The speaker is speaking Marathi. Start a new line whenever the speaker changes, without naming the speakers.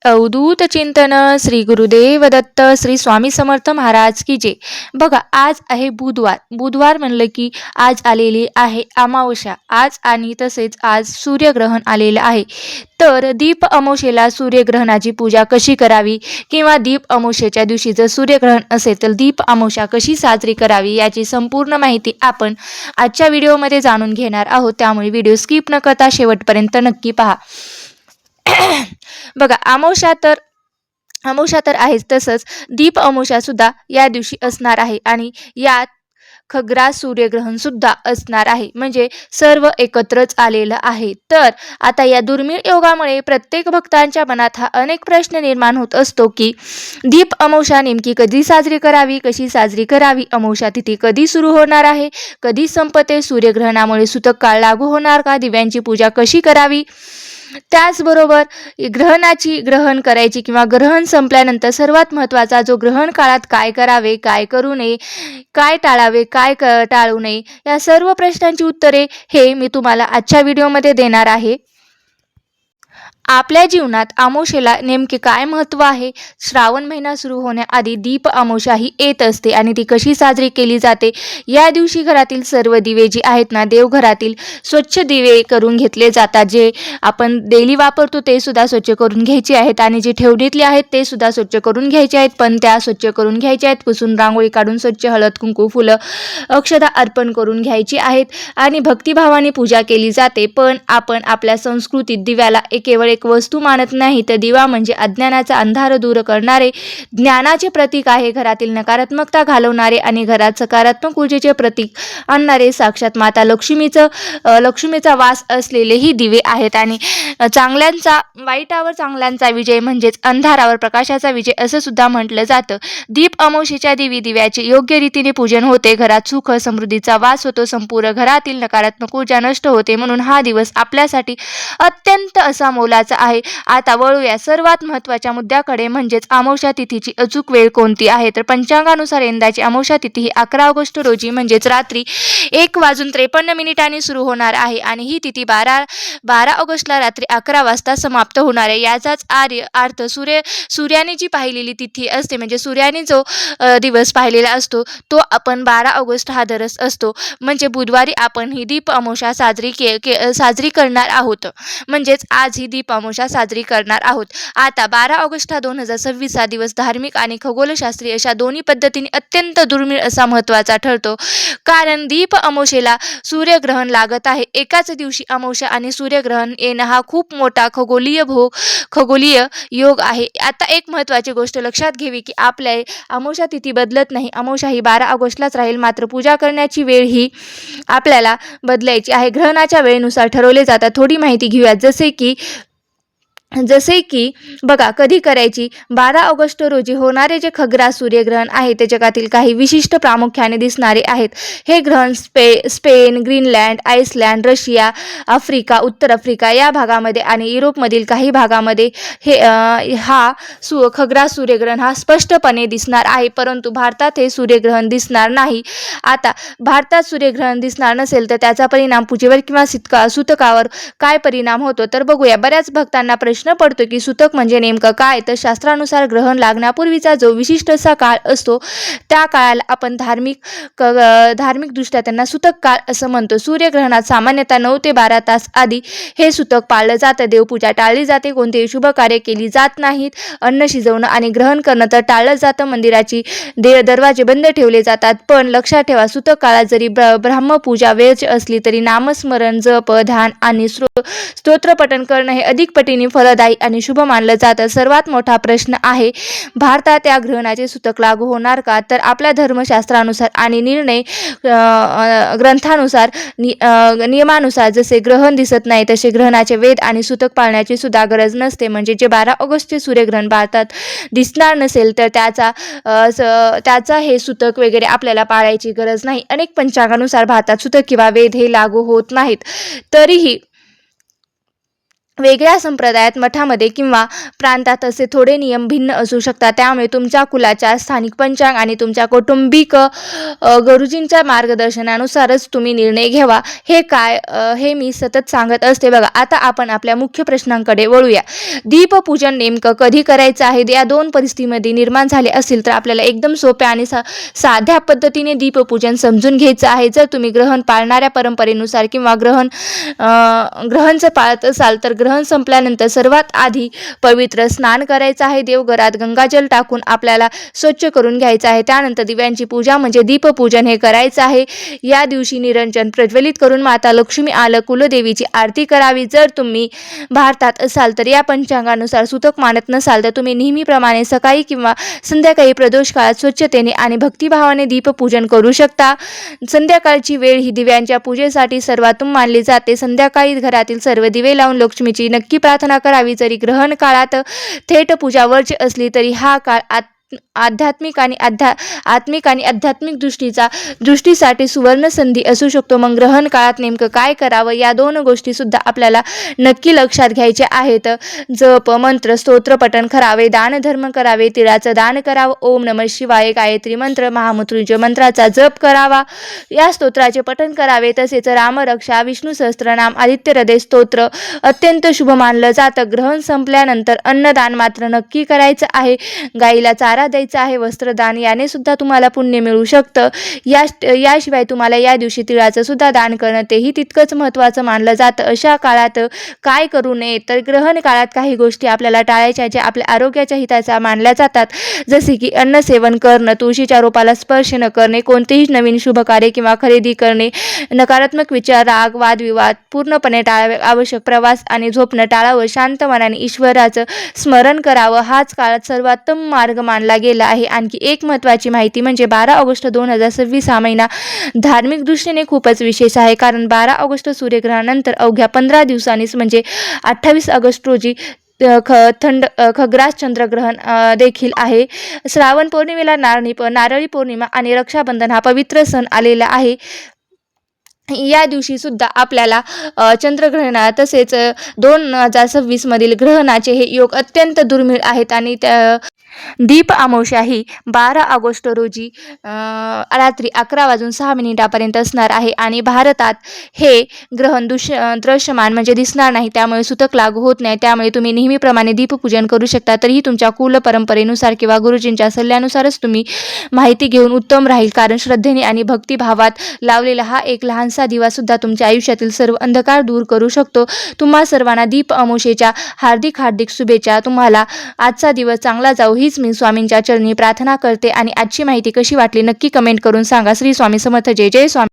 अवधूत चिंतन श्री गुरुदेव दत्त श्री स्वामी समर्थ महाराज की जय. बघा, आज आहे बुधवार म्हणलं की आज आलेली आहे अमावस्या. आज आणि तसेच आज सूर्यग्रहण आलेलं आहे. तर दीप अमावस्येला सूर्यग्रहणाची पूजा कशी करावी किंवा दीप अमावस्येच्या दिवशी जर सूर्यग्रहण असेल तर दीप अमावस्या कशी साजरी करावी याची संपूर्ण माहिती आपण आजच्या व्हिडिओमध्ये जाणून घेणार आहोत. त्यामुळे व्हिडिओ स्किप न करता शेवटपर्यंत नक्की पहा. बघा, अमावस्या तर आहेच, तसंच दीप अमावस्या सुद्धा या दिवशी असणार आहे आणि यात खग्रास सूर्यग्रहण सुद्धा असणार आहे. म्हणजे सर्व एकत्रच आलेलं आहे. तर आता या दुर्मिळ योगामुळे प्रत्येक भक्तांच्या मनात हा अनेक प्रश्न निर्माण होत असतो की दीप अमावस्या नेमकी कधी साजरी करावी, कशी साजरी करावी, अमावस्या तिथी कधी सुरू होणार आहे, कधी संपते, सूर्यग्रहणामुळे सूतक काळ लागू होणार का, दिव्यांची पूजा कशी करावी, त्याचबरोबर ग्रहण करायची किंवा ग्रहण संपल्यानंतर सर्वात महत्त्वाचा जो ग्रहण काळात काय करावे, काय करू नये, काय टाळावे, काय टाळू नये, या सर्व प्रश्नांची उत्तरे हे मी तुम्हाला आजच्या व्हिडिओमध्ये देणार आहे. आपल्या जीवनात अमावस्येला नेमके काय महत्त्व आहे, श्रावण महिना सुरू होण्याआधी दीप अमावस्या ही येत असते आणि ती कशी साजरी केली जाते. या दिवशी घरातील सर्व दिवे जी आहेत ना, देवघरातील स्वच्छ दिवे करून घेतले जातात. जे आपण डेली वापरतो ते सुद्धा स्वच्छ करून घ्यायचे आहेत आणि जे ठेवणीतले आहेत ते सुद्धा स्वच्छ करून घ्यायचे आहेत. पण त्या स्वच्छ करून घ्यायच्या आहेत, पुसून रांगोळी काढून स्वच्छ हळद कुंकू फुलं अक्षता अर्पण करून घ्यायची आहेत आणि भक्तिभावाने पूजा केली जाते. पण आपण आपल्या संस्कृतीत दिव्याला केवळ एक वस्तू मानत नाही, तर दिवा म्हणजे अज्ञानाचा अंधार दूर करणारे, ज्ञानाचे प्रतीक आहे. घरातील नकारात्मकता घालवणारे आणि घरात सकारात्मक ऊर्जेचे प्रतीक आणणारे साक्षात माता लक्ष्मीचा वास असलेले ही दिवे आहेत. आणि वाईटावर चांगल्यांचा विजय म्हणजेच अंधारावर प्रकाशाचा विजय असं सुद्धा म्हटलं जातं. दीप अमावस्येच्या दिव्याचे योग्य रीतीने पूजन होते, घरात सुख समृद्धीचा वास होतो, संपूर्ण घरातील नकारात्मक ऊर्जा नष्ट होते. म्हणून हा दिवस आपल्यासाठी अत्यंत असा मोलाचा आहे. आता वळूया सर्वात महत्त्वाच्या मुद्द्याकडे, म्हणजेच अमावस्या तिथीची अचूक वेळ कोणती आहे. तर पंचांगानुसार यंदाची अमावस्या तिथी ही 11 ऑगस्ट रोजी म्हणजेच रात्री 1:53 सुरू होणार आहे आणि ही तिथी 12 ऑगस्टला रात्री 11 वाजता समाप्त होणार आहे. याचाच अर्थ सूर्याने जी पाहिलेली तिथी असते, म्हणजे सूर्याने जो दिवस पाहिलेला असतो तो आपण 12 ऑगस्ट हा धरत असतो. म्हणजे बुधवारी आपण ही दीप अमावस्या साजरी करणार आहोत. म्हणजेच आज ही दीप अमावस्या साजरी करणार आहोत. आता 12 ऑगस्ट हा 2026 हा दिवस धार्मिक आणि खगोलशास्त्रीय अशा दोन्ही पद्धतीने अत्यंत दुर्मिळ असा महत्त्वाचा ठरतो. कारण दीप अमावस्येला सूर्यग्रहण लागत आहे. एकाच दिवशी अमावस्या आणि सूर्यग्रहण येणं हा खूप मोठा खगोलीय योग आहे. आता एक महत्त्वाची गोष्ट लक्षात घ्यावी की आपल्या अमावस्या तिथी बदलत नाही. अमावस्या ही 12 ऑगस्टलाच राहील, मात्र पूजा करण्याची वेळ ही आपल्याला बदलायची आहे. ग्रहणाच्या वेळेनुसार ठरवले जातात. थोडी माहिती घेऊयात. जसे की बघा, कधी करायची, 12 ऑगस्ट रोजी होणारे जे खग्रास सूर्यग्रहण आहे ते जगातील काही विशिष्ट प्रामुख्याने दिसणारे आहेत. हे ग्रहण Spain, Greenland, Iceland, Russia, Africa, उत्तर आफ्रिका या भागामध्ये आणि युरोपमधील काही भागामध्ये खग्रास सूर्यग्रहण हा स्पष्टपणे दिसणार आहे. परंतु भारतात हे सूर्यग्रहण दिसणार नाही. आता भारतात सूर्यग्रहण दिसणार नसेल तर त्याचा परिणाम पूजेवर किंवा सूतकावर काय परिणाम होतो तर बघूया. बऱ्याच भक्तांना प्रश्न पडतो की सूतक म्हणजे नेमकं काय. तर शास्त्रानुसार ग्रहण लागण्यापूर्वीचा जो विशिष्ट असा काळ असतो त्या काळाला आपण धार्मिक दृष्ट्या त्यांना सूतक काळ असं म्हणतो. सूर्यग्रहणात सामान्यतः 9 ते 12 तास आधी हे सूतक पाळलं जातं. देवपूजा टाळली जाते, कोणतेही शुभ कार्य केली जात नाहीत, अन्न शिजवणं आणि ग्रहण करणं तर टाळलं जातं, मंदिराची दरवाजे बंद ठेवले जातात. पण लक्षात ठेवा, सूतक काळात जरी ब्रह्मपूजा वेळची असली तरी नामस्मरण, जप, ध्यान आणि स्तोत्रपठण करणं हे अधिक पटीने फलदायी आणि शुभ मानलं जातं. सर्वात मोठा प्रश्न आहे, भारतात या ग्रहणाचे सूतक लागू होणार का. तर आपल्या धर्मशास्त्रानुसार आणि निर्णय ग्रंथानुसार नियमानुसार जसे ग्रहण दिसत नाही तसे ग्रहणाचे वेद आणि सूतक पाळण्याची सुद्धा गरज नसते. म्हणजे जे 12 ऑगस्टचे सूर्यग्रहण भारतात दिसणार नसेल तर त्याचा हे सूतक वगैरे आपल्याला पाळायची गरज नाही. अनेक पंचांगानुसार भारतात सूतक किंवा वेद हे लागू होत नाहीत. तरीही वेगळ्या संप्रदायात, मठामध्ये किंवा प्रांतात असे थोडे नियम भिन्न असू शकतात. त्यामुळे तुमच्या कुलाच्या स्थानिक पंचांग आणि तुमच्या कौटुंबिक गुरुजींच्या मार्गदर्शनानुसारच तुम्ही निर्णय घ्यावा. हे मी सतत सांगत असते बघा. आता आपण आपल्या मुख्य प्रश्नांकडे वळूया. दीपपूजन नेमकं कधी करायचं आहे? या दोन परिस्थितीमध्ये निर्माण झाले असतील तर आपल्याला एकदम सोप्या आणि साध्या पद्धतीने दीपपूजन समजून घ्यायचं आहे. जर तुम्ही ग्रहण पाळणाऱ्या परंपरेनुसार किंवा ग्रहणचं पाळत असाल तर ग्रहण संपल्यानंतर सर्वात आधी पवित्र स्नान करायचं आहे. देवघरात गंगाजल टाकून आपल्याला स्वच्छ करून घ्यायचं आहे. त्यानंतर दिव्यांची पूजा म्हणजे दीपपूजन हे करायचं आहे. या दिवशी निरंजन प्रज्वलित करून माता लक्ष्मी कुलदेवीची आरती करावी. जर तुम्ही भारतात असाल तर या पंचांगानुसार सुतक मानत नसाल तर तुम्ही नेहमीप्रमाणे सकाळी किंवा संध्याकाळी प्रदोष काळात स्वच्छतेने आणि भक्तिभावाने दीपपूजन करू शकता. संध्याकाळची वेळ ही दिव्यांच्या पूजेसाठी सर्वोत्तम मानली जाते. संध्याकाळी घरातील सर्व दिवे लावून लक्ष्मीची नक्की प्रार्थना करावी. जरी ग्रहण काळात थेट पूजा वर्ज्य असली तरी हा काळ आत्मिक आणि आध्यात्मिक दृष्टीसाठी सुवर्ण संधी असू शकतो. मग ग्रहण काळात नेमकं काय करावं या दोन गोष्टी सुद्धा आपल्याला नक्की लक्षात घ्यायच्या आहेत. जप, मंत्र, स्तोत्र पठण करावे, दान धर्म करावे, तिळाचं दान करावं, ओम नमः शिवाय, गायत्री मंत्र, महामृत्युंजय मंत्राचा जप करावा, या स्तोत्राचे पठण करावे. तसेच रामरक्षा, विष्णू सहस्त्रनाम, आदित्य हृदय स्तोत्र अत्यंत शुभ मानलं जातं. ग्रहण संपल्यानंतर अन्नदान मात्र नक्की करायचं आहे. गाईला चारा द्यायचा आहे. वस्त्रदान याने सुद्धा तुम्हाला पुण्य मिळू शकतं. याशिवाय तुम्हाला या दिवशी तिळाचं सुद्धा दान करणं तेही तितकंच महत्त्वाचं मानलं जातं. अशा काळात काय करू नये तर ग्रहण काळात काही गोष्टी आपल्याला टाळायच्या ज्या आपल्या आरोग्याच्या हिताच्या मानल्या जातात. जसे की अन्न सेवन करणं, तुळशीच्या रोपाला स्पर्श न करणे, कोणतेही नवीन शुभ कार्य किंवा खरेदी करणे, नकारात्मक विचार, राग, वादविवाद पूर्णपणे टाळावे, आवश्यक प्रवास आणि झोपणं टाळावं, शांत मनाने ईश्वराचं स्मरण करावं. हाच काळात सर्वोत्तम मार्ग मानला गेला आहे. आणखी एक महत्त्वाची माहिती म्हणजे 12 ऑगस्ट 2026 हा महिना धार्मिक दृष्टीने खूपच विशेष आहे. कारण 12 ऑगस्ट सूर्यग्रहणानंतर अवघ्या 15 दिवसांनीच म्हणजे 28 ऑगस्ट रोजी खग्रास चंद्रग्रहण देखील आहे. श्रावण पौर्णिमेला नारळी पौर्णिमा आणि रक्षाबंधन हा पवित्र सण आलेला आहे. या दिवशी सुद्धा आपल्याला चंद्रग्रहण तसेच 2026 मधील ग्रहणाचे हे योग अत्यंत दुर्मिळ आहेत आणि दीप अमावस्या ही 12 ऑगस्ट रोजी रात्री 11:06 असणार आहे आणि भारतात हे ग्रहण दृश्यमान म्हणजे दिसणार नाही. त्यामुळे सुतक लागू होत नाही. त्यामुळे तुम्ही नेहमीप्रमाणे दीपपूजन करू शकता. तरीही तुमच्या कुल परंपरेनुसार किंवा गुरुजींच्या सल्ल्यानुसारच तुम्ही माहिती घेऊन उत्तम राहील. कारण श्रद्धेने आणि भक्तिभावात लावलेला हा एक लहानसा दिवा सुद्धा तुमच्या आयुष्यातील सर्व अंधकार दूर करू शकतो. तुम्हा सर्वांना दीप अमावस्येच्या हार्दिक शुभेच्छा. तुम्हाला आजचा दिवस चांगला जाऊ हीच मी स्वामींच्या चरणी प्रार्थना करते. आणि आजची माहिती कशी वाटली नक्की कमेंट करून सांगा. श्री स्वामी समर्थ. जय जय स्वामी.